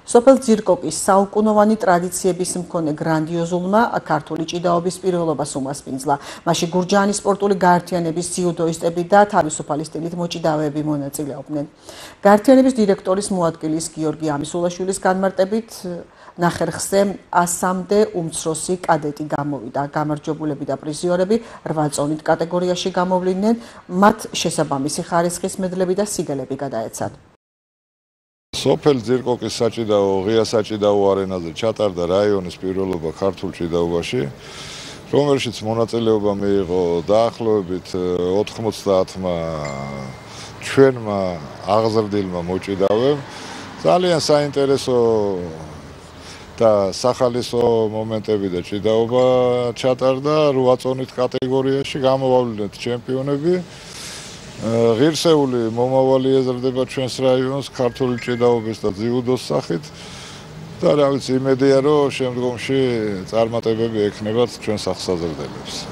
სოფელ ძირკოკის საუკუნოვანი ტრადიციების მქონე გრანდიოზულმა ქართული ჭიდაობის პირობებას უმასპინძლა. მასში გურჯაანის სპორტული გაერთიანების ძიუდოისტები და თავისუფალი სტილით მოჭიდავეები მონაწილეობდნენ. გაერთიანების დირექტორის მოადგილის გიორგი ამისულაშვილის განმარტებით ნახერხზე 100-მდე უმცროსი კადეტი გამოვიდა. გამარჯვებულები და პრიზიორები 8 წონით კატეგორიაში გამოვლინდნენ, მათ შესაბამისი ხარისხის მედლები და სიგელები გადაეცათ. სოფელ ძირკოკის საჭიდაო ღია საჭიდაო არენაზე ჩატარდა რაიონის პირველობა ქართულ ჭიდაობაში, რომელშიც მონაწილეობა მიიღო დაახლოებით 90-მა ჩვენმა აღზრდილმა მოჭიდავემ. ძალიან საინტერესო და სახალისო მომენტები და ჭიდაობა ჩატარდა 8 წონით კატეგორიაში, გამოვავლინეთ ჩემპიონები. ღირსეული მომავალი ეზრდება ჩვენს რაიონს ქართული ჭიდაობის და ძიუდოს სახით და რა ვიცი იმედია რომ შემდგომში წარმატებები ექნებათ ჩვენს აღსაზრდელებს.